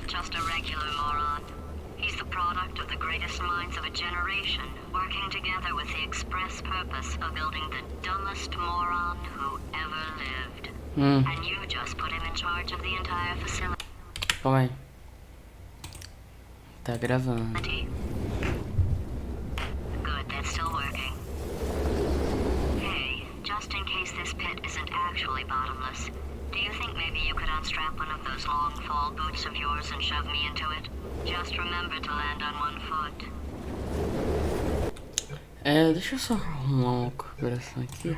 not just a regular moron. He's the product of the greatest minds of a generation, working together with the express purpose of building the dumbest moron who ever lived. And you just put him in charge of the entire facility. Calma aí. Tá gravando. Good, that's still working. Hey, just in case this pit isn't actually bottomless, do you think maybe you could unstrap one of those long fall boots of yours and shove me into it? Just remember to land on one foot. Deixa eu só arrumar uma configuração aqui.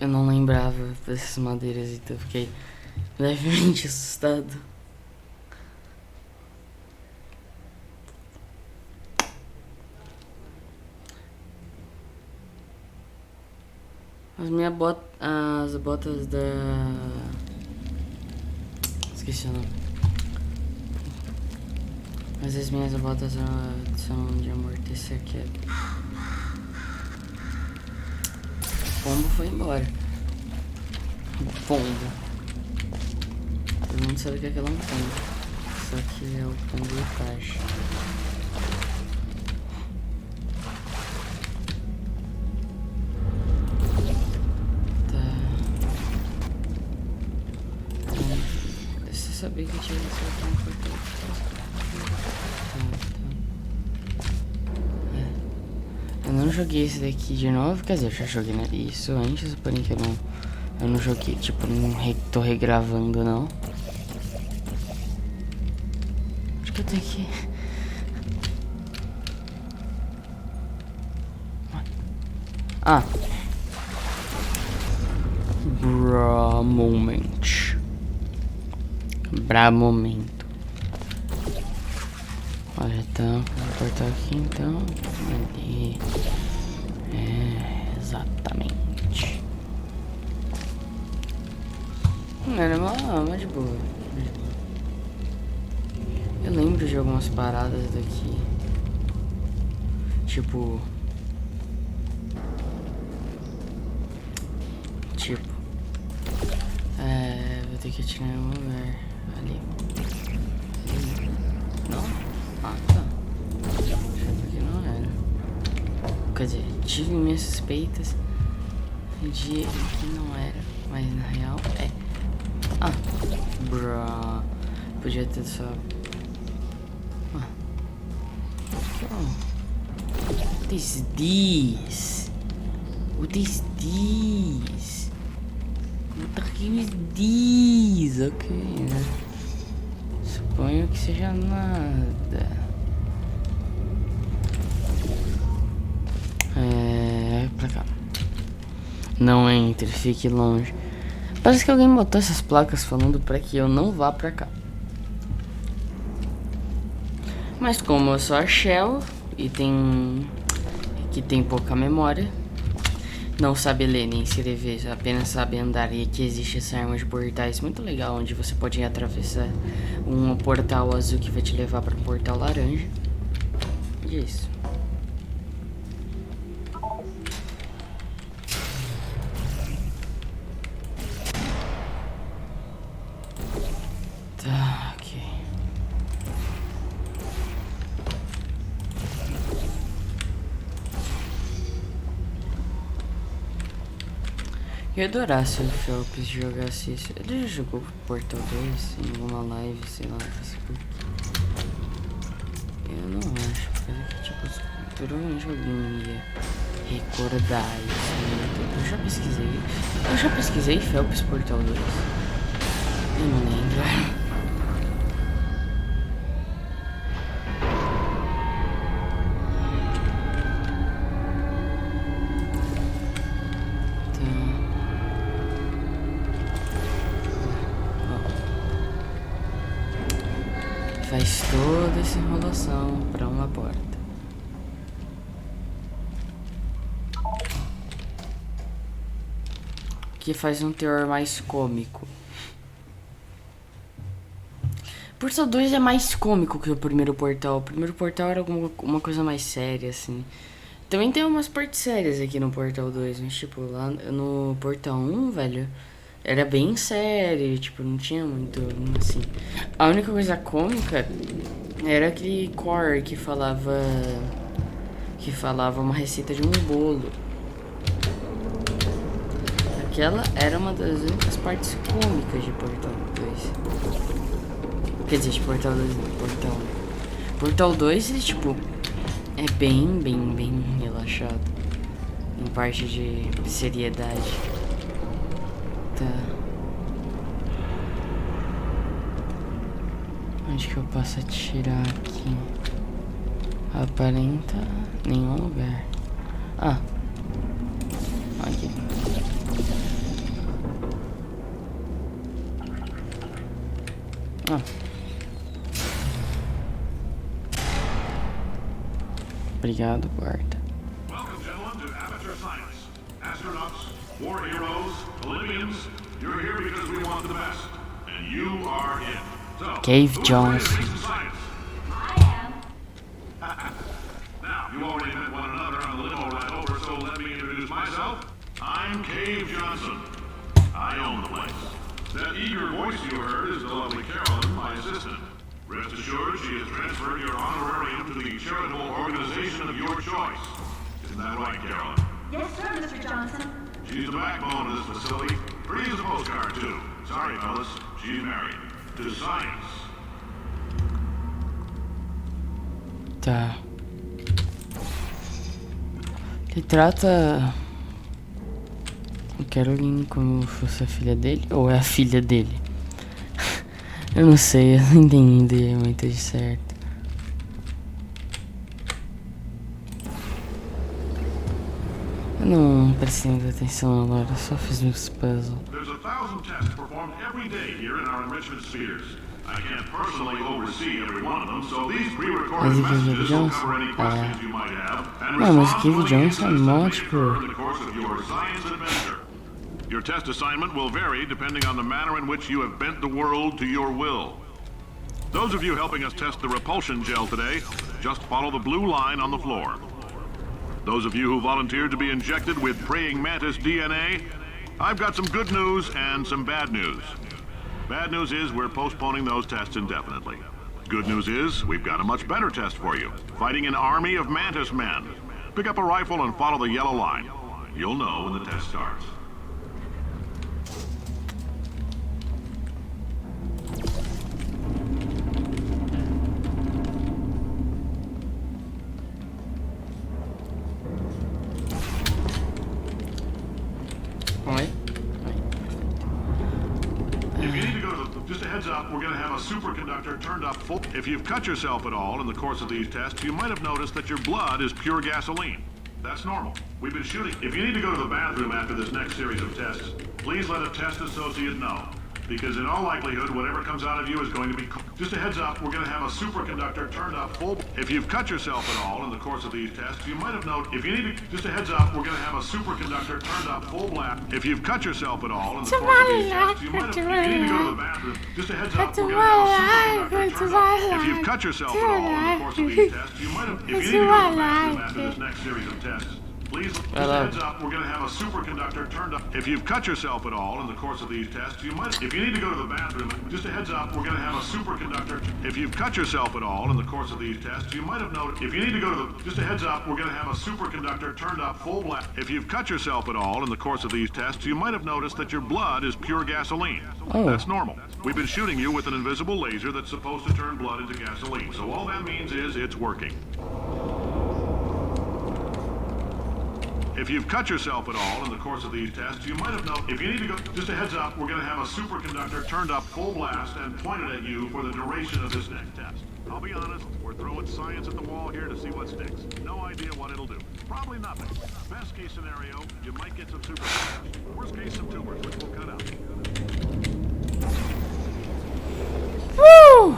Eu não lembrava dessas madeiras, então fiquei levemente assustado. As botas da... Esqueci o nome. Mas as minhas botas são de amortecer queda. O pombo foi embora. O pombo. Todo mundo sabe que aquilo é um pombo. Só que é o pombo Itachi. Você sabia que tinha que soltar um portão? Eu não joguei esse daqui de novo, quer dizer, eu já joguei isso antes, porém que eu não joguei, tipo, não tô regravando não. Acho que eu tenho que... Ah! Bra momento. Olha, então, vou cortar aqui então. Ali. Exatamente. Era uma de boa. Eu lembro de algumas paradas daqui. Tipo. Vou ter que atirar em um lugar. Ali. Não? Ah, tá. Achava que não era. Quer dizer, tive minhas suspeitas de que não era, mas na real é. Ah, bro. Podia ter só. What is this? What is this? What is this? Ok, né? Suponho que seja nada. Pra cá. Não entre, fique longe. Parece que alguém botou essas placas falando pra que eu não vá pra cá. Mas como eu sou a Shell e tem pouca memória, não sabe ler nem escrever, apenas sabe andar, e aqui existe essa arma de portais muito legal, onde você pode atravessar um portal azul que vai te levar para um portal laranja. E é isso. Tá, ok. Eu ia adorar se o Phelps jogasse isso. Ele já jogou Portal 2 em alguma live, sei lá, no Facebook. Eu não acho, porque tipo, provavelmente alguém ia recordar isso, né? Eu já pesquisei Phelps Portal 2. Eu não lembro. Faz toda essa enrolação para uma porta. Que faz um teor mais cômico. Portal 2 é mais cômico que o primeiro Portal. O primeiro Portal era uma coisa mais séria, assim. Também tem umas partes sérias aqui no Portal 2, mas tipo, lá no Portal 1, velho, era bem sério, tipo, não tinha muito, assim. A única coisa cômica era aquele core que falava uma receita de um bolo. Aquela era uma das únicas partes cômicas de Portal 2. Quer dizer, de Portal 2 não, Portal 1. Portal 2, ele, tipo, é bem relaxado em parte de seriedade. Tá. Onde que eu posso atirar aqui? Aparenta nenhum lugar. Ah. Aqui. Ah. Obrigado, guarda. Welcome, gentlemen, to Amateur Science. Astronauts, war heroes, Olympians, you're here because we want the best. And you are it. So, Cave who's Johnson. ready to face the science? I am. Now, you already met one another on the limo ride over, so let me introduce myself. I'm Cave Johnson. I own the place. That eager voice you heard is the lovely Carolyn, my assistant. Rest assured, she has transferred your honorarium to the charitable organization of your choice. Isn't that right, Carolyn? Yes, sir, Mr. Johnson. She's the backbone of this facility. Pretty as a postcard, too. Sorry, fellas. She's married. To science. Tá. Ele trata o Caroline como se fosse a filha dele, ou é a filha dele? Eu não sei, eu não entendi muito de certo. Eu não prestei muita atenção agora, eu só fiz meus puzzles. There's 1,000 tests performed every day here in our enrichment spheres. I can't personally oversee every one of them, so these pre-recorded Mas o messages Cave will Johnson? cover any questions you might have and Não, mas o respond Cave to any Johnson é incidents mó, that may tipo... occur in the course of your science adventure. Your test assignment will vary depending on the manner in which you have bent the world to your will. Those of you helping us test the repulsion gel today, just follow the blue line on the floor. Those of you who volunteered to be injected with praying mantis DNA, I've got some good news and some bad news. Bad news is we're postponing those tests indefinitely. Good news is we've got a much better test for you. Fighting an army of mantis men. Pick up a rifle and follow the yellow line. You'll know when the test starts. Oi? If you need to go to just a heads up, we're going to have a superconductor turned up full. If you've cut yourself at all in the course of these tests, you might have noticed that your blood is pure gasoline. That's normal. We've been shooting. If you need to go to the bathroom after this next series of tests, please let a test associate know. Because in all likelihood, whatever comes out of you is going to be... Just a heads up, we're going to have a superconductor turned up full... If you've cut yourself at all in the course of these tests, you might have noticed... If you need to... Just a heads up, we're going to have a superconductor turned up full blast. If you've cut yourself at all in the course of these tests, you might have... If you need to go to the bathroom, just a heads up, we're going to have a superconductor turned up... If you've cut yourself at all in the course of these tests, you might have... If you need to go to the bathroom after this next series of tests, please, just a heads up, we're going to have a superconductor turned up. If you've cut yourself at all in the course of these tests, you might... If you need to go to the bathroom, just a heads up, we're going to have a superconductor... If you've cut yourself at all in the course of these tests, you might have noticed... If you need to go to the... Just a heads up, we're going to have a superconductor turned up full blast. If you've cut yourself at all in the course of these tests, you might have noticed that your blood is pure gasoline. Oh. That's normal. We've been shooting you with an invisible laser that's supposed to turn blood into gasoline. So all that means is it's working. If you've cut yourself at all in the course of these tests, you might have known... If you need to go... Just a heads up, we're going to have a superconductor turned up full blast and pointed at you for the duration of this next test. I'll be honest, we're throwing science at the wall here to see what sticks. No idea what it'll do. Probably nothing. Best case scenario, you might get some superconductors. Worst case, some tumors, which we'll cut out. Woo!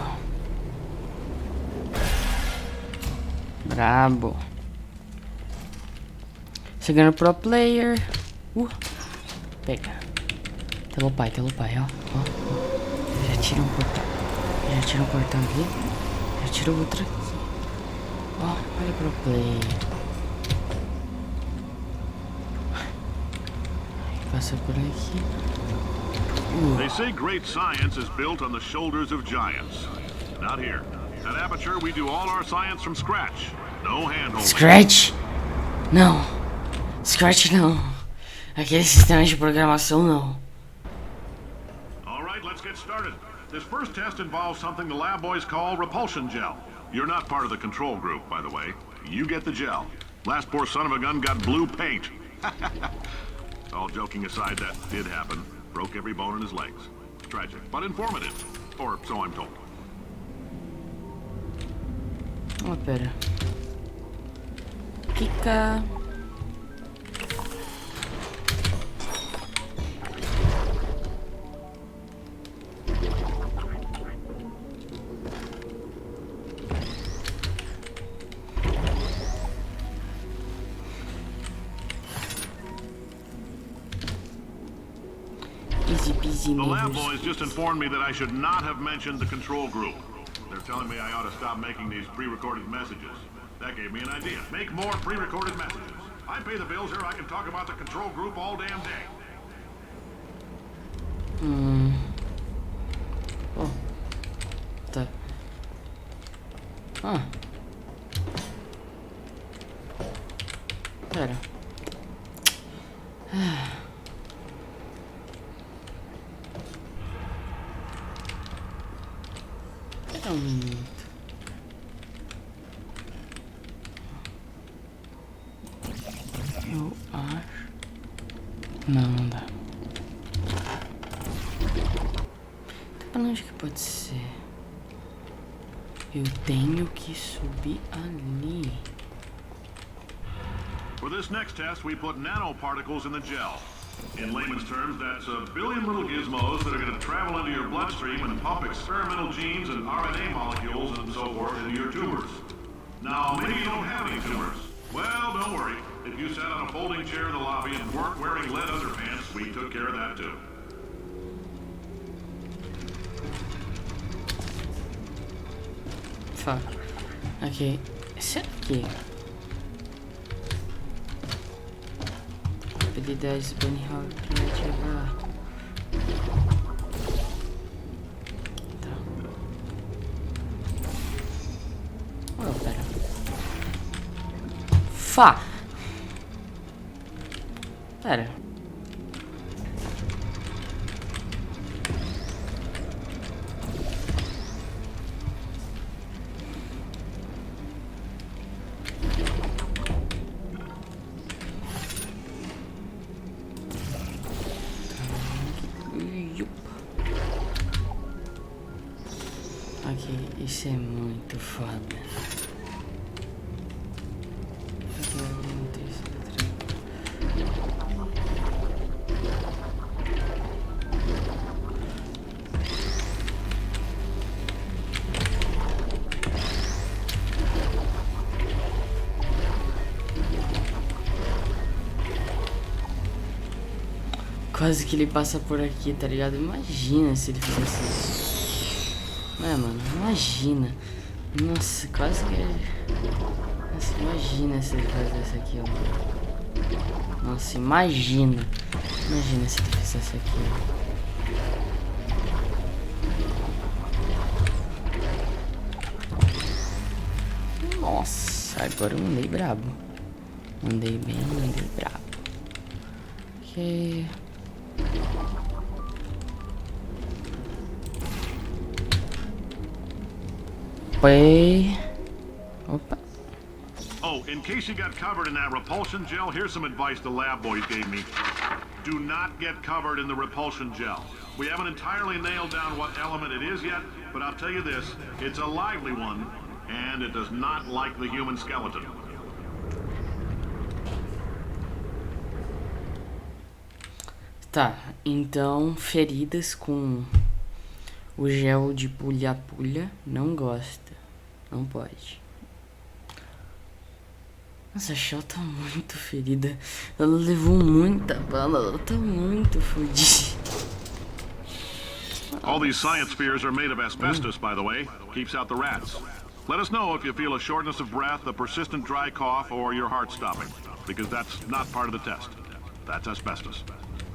Brabo. Chegando pro player. Pega. Telo pai, ó. Já tira um portal. Já tira um portão aqui. Já tira o outro aqui. Ó, olha pro play. Passa por aqui. They say great science is built on the shoulders of giants. Not here. At Aperture, we do all our science from scratch. No handholding. Scratch? Não. Scratch não. Aquele sistema de programação não. All right, let's get started. This first test involves something the lab boys call repulsion gel. You're not part of the control group, by the way. You get the gel. Last poor son of a gun got blue paint. All joking aside, that did happen. Broke every bone in his legs. Tragic, but informative. Or so I'm told. Oh, pera. Kika. The lab boys just informed me that I should not have mentioned the control group. They're telling me I ought to stop making these pre-recorded messages. That gave me an idea. Make more pre-recorded messages. I pay the bills here, I can talk about the control group all damn day. Oh. Tá. Ah. Pera. Espera um minuto. Eu acho. Não dá. Tá pra onde que pode ser? Eu tenho que subir ali. For this next test, we put nanoparticles in the gel. In layman's terms, that's a billion little gizmos that are going to travel into your bloodstream and pump experimental genes and RNA molecules and so forth into your tumors. Now, maybe you don't have any tumors. Well, don't worry. If you sat on a folding chair in the lobby and weren't wearing lead underpants, we took care of that too. Fuck. Ok. Será que... habilidades Bunny Hog pra ativar. Tá. Oh, pera. Fá! Pera. Ok, isso é muito foda. Quase que ele passa por aqui, tá ligado? Imagina se ele fizesse isso. Não é, mano? Imagina. Nossa, quase que... Nossa, imagina se ele fizesse aquilo. Nossa, imagina. Imagina se ele fizesse aquilo. Nossa, agora eu mandei brabo. Mandei bem, mandei brabo. Ok... Opa. Oh, in case you got covered in that repulsion gel, here's some advice the lab boys gave me. Do not get covered in the repulsion gel. We haven't entirely nailed down what element it is yet, but I'll tell you this, it's a lively one, and it does not like the human skeleton. Tá, então feridas com o gel de pulha-pulha não gosta. Não pode. Nossa, a Shell tá muito ferida. Ela levou muita bala, ela tá muito fodida. All these science spheres are made of asbestos, by the way. Keeps out the rats. Let us know if you feel a shortness of breath, a persistent dry cough, or your heart stopping, because that's not part of the test. That's asbestos.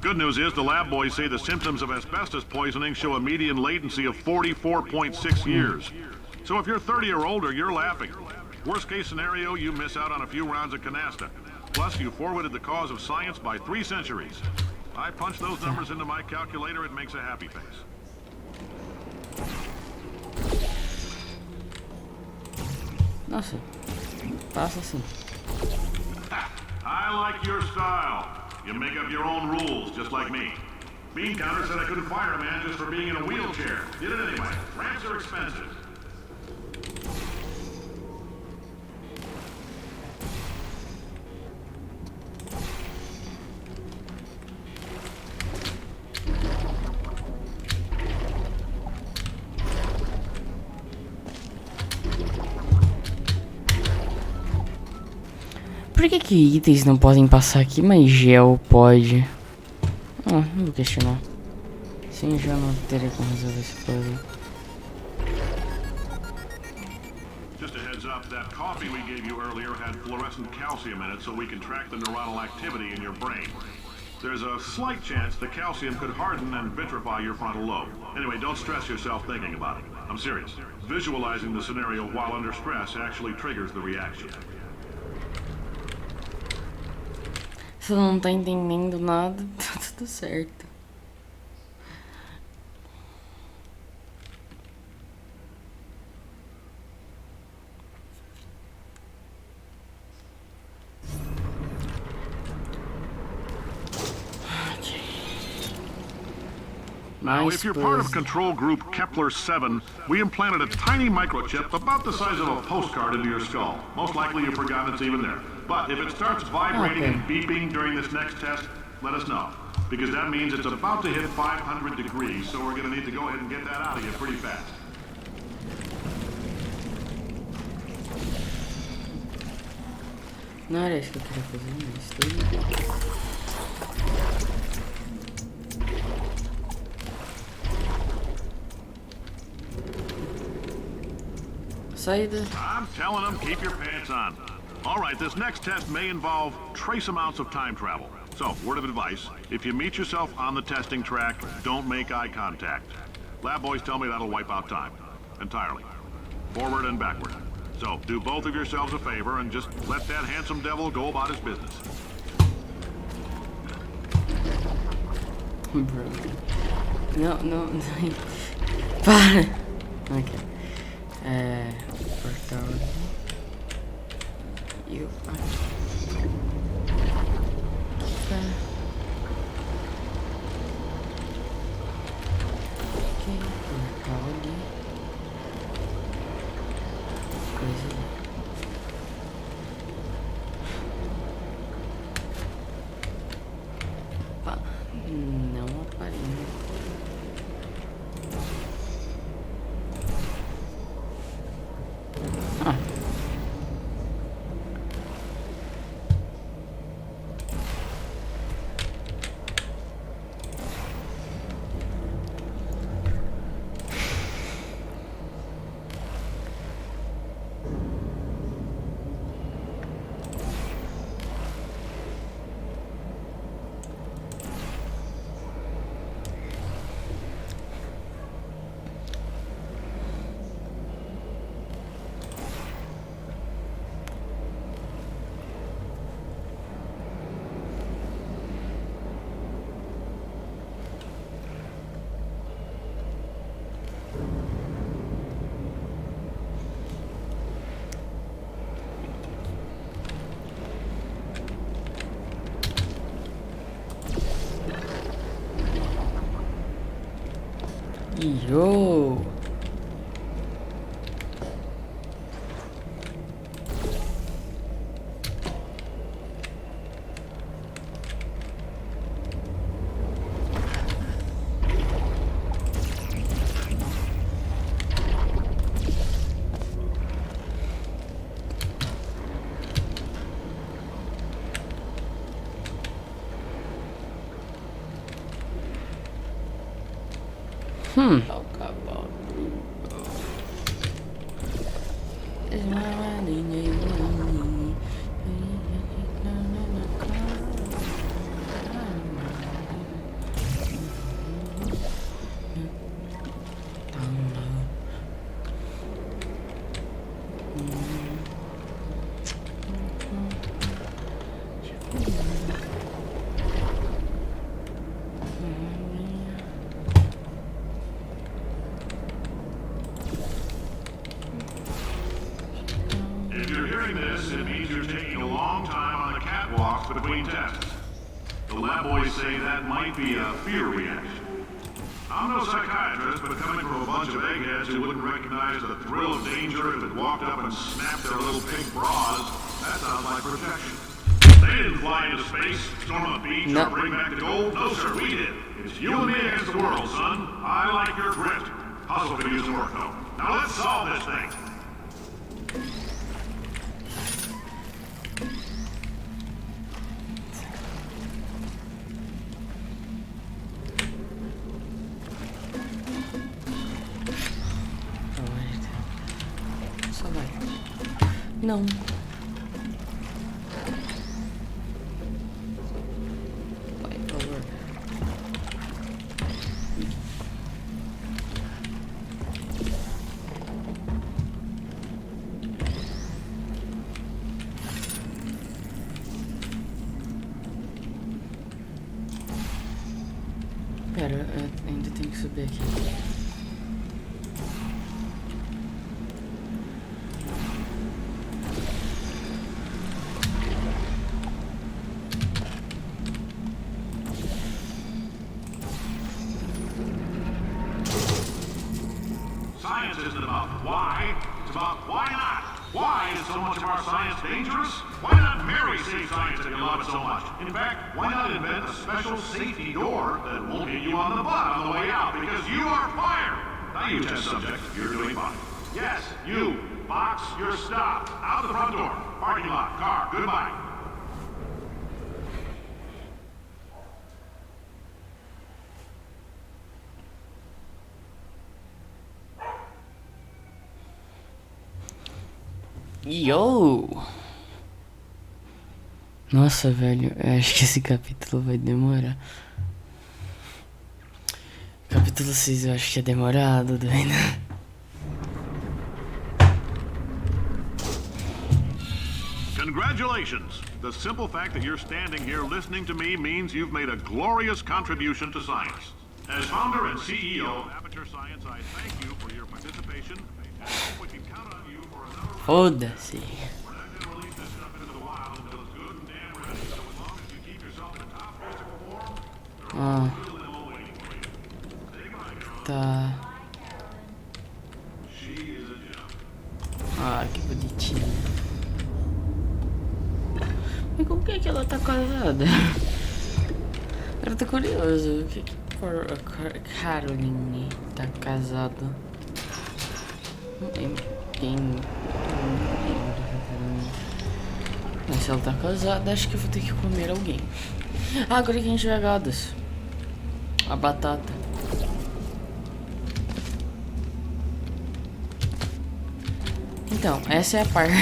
Good news is the lab boys say the symptoms of asbestos poisoning show a median latency of 44.6 years. So if you're 30 or older, you're laughing. Worst case scenario, you miss out on a few rounds of canasta. Plus, you forwarded the cause of science by 3 centuries. I punch those numbers into my calculator, it makes a happy face. Nossa, passa assim. I like your style. You make up your own rules, just like me. Bean Counter said I couldn't fire a man just for being in a wheelchair. Did it anyway. Ramps are expensive. Por que itens não podem passar aqui, mas gel pode? Não vou questionar. Sem gel não teria como resolver esse problema. Just a heads up, that coffee we gave you earlier had fluorescent calcium in it so we can track the neuronal activity in your brain. There's a slight chance the calcium could harden and vitrify your frontal lobe. Anyway, don't stress yourself thinking about it. I'm serious. Visualizing the scenario while under stress actually triggers the reaction. Se não tá entendendo nada, tá tudo certo. Now, if you're part of control group Kepler-7, we implanted a tiny microchip about the size of a postcard into your skull. Most likely you've forgotten it's even there. But if it starts vibrating and beeping during this next test, let us know. Because that means it's about to hit 500 degrees, so we're going to need to go ahead and get that out of you pretty fast. Não era isso que eu queria fazer, mas saída. I'm telling them, keep your pants on. All right, this next test may involve trace amounts of time travel. So, word of advice, if you meet yourself on the testing track, don't make eye contact. Lab boys tell me that'll wipe out time. Entirely. Forward and backward. So, do both of yourselves a favor and just let that handsome devil go about his business. Bro. No. Para! Ok. Portal. E opa. Ok, portal ali. Coisa ali. Opa, não aparece. Yo! If you're hearing this, it means you're taking a long time on the catwalks between tests. The lab boys say that might be a fear reaction. I'm no psychiatrist, but coming from a bunch of eggheads who wouldn't recognize the thrill of danger if it walked up and snapped their little pink bras, that sounds like protection. They didn't fly into space, storm a beach, or bring back the gold. No, sir, we did. It's you and me against the world, son. I like your grit. Hustle could use some work, though. Now let's solve this thing. Só vai. Não. Vai, por favor. Pera, eu ainda tenho que subir aqui. Science isn't about why, it's about why not. Why is so much of our science dangerous? Why not marry safe science if you love it so much? In fact, why not invent a special safety door that won't hit you on the butt on the way out because you are fired? Now you test subject, you're doing fine. Yes, you. Box, you're stopped. Out the front door. Parking lot, car, goodbye. Yo! Nossa, velho, eu acho que esse capítulo vai demorar. Capítulo 6 eu acho que é demorado, doido. Congratulations! The simple fact that you're standing here listening to me means you've made a glorious contribution to science. As founder and CEO of Aperture Science, I thank you for your participation and hope we can count on you for another round. Foda-se. We're not going to release this stuff into the wild until it's good and damn ready, so as long as you keep yourself in top physical form, there are real limo waiting for you. Say goodbye, Carl. Tá. She is a gem. Ah, que bonitinho. E com quem é que ela tá casada? Eu tô curioso. O que Caroline tá casado? Quem? Mas se ela tá casada, acho que eu vou ter que comer alguém. Ah, agora que a gente vai gados. A batata. Então, essa é a parte.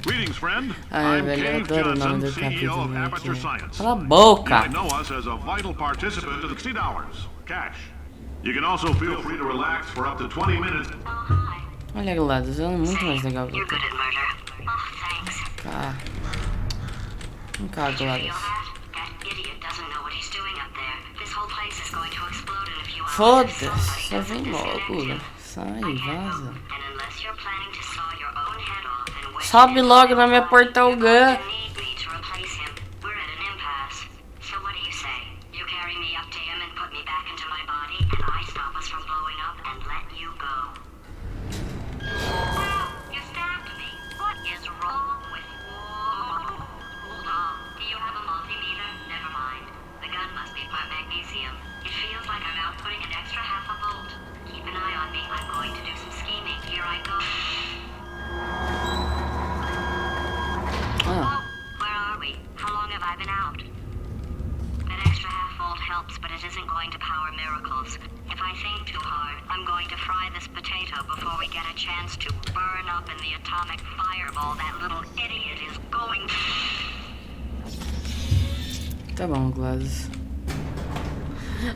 Greetings, friend. Ai, I'm velho, eu Cave adoro o nome Johnson, do CEO of capítulo Aperture aqui. Science. Cala a You boca! might know us as a vital participant to the $60 cash. You can also feel free to relax for up to 20 minutes. Oh, hi. Olha, Gladys, ela é muito mais legal que You're eu. good at murder. Oh, thanks. Cá. Vem cá, Did you Gladys. feel that? That idiot doesn't know what he's doing up there. This whole place is going to explode in a few hours. Foda-se, Somebody só has to vem disconnect logo. you. Sai, I can't vaza. help. And unless you're planning to saw your own head off and wedge Sobe it logo na into minha your portal body, gun. you're going to need me to replace him. We're at an impasse. So what do you say? You carry me up to him and put me back into my body, and I stop us from blowing up and let you go. Oh, you stabbed me. What is wrong with you? Hold on. Do you have a multimeter? Never mind. The gun must be part magnesium. It feels like I'm outputting an extra half a volt. Keep an eye on me. I'm going to do some scheming. Here I go. Ah, too hard. I'm going to fry this potato before we get a chance to burn up in the atomic fireball that little idiot is going. Tá bom, Gladys.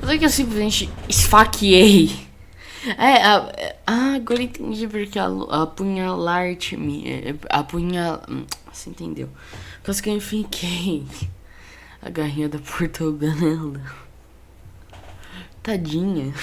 Até que eu simplesmente esfaqueei. Agora entendi porque apunhalar-te você entendeu? Por causa que eu enfiquei a garrinha da portuganela. Tadinha.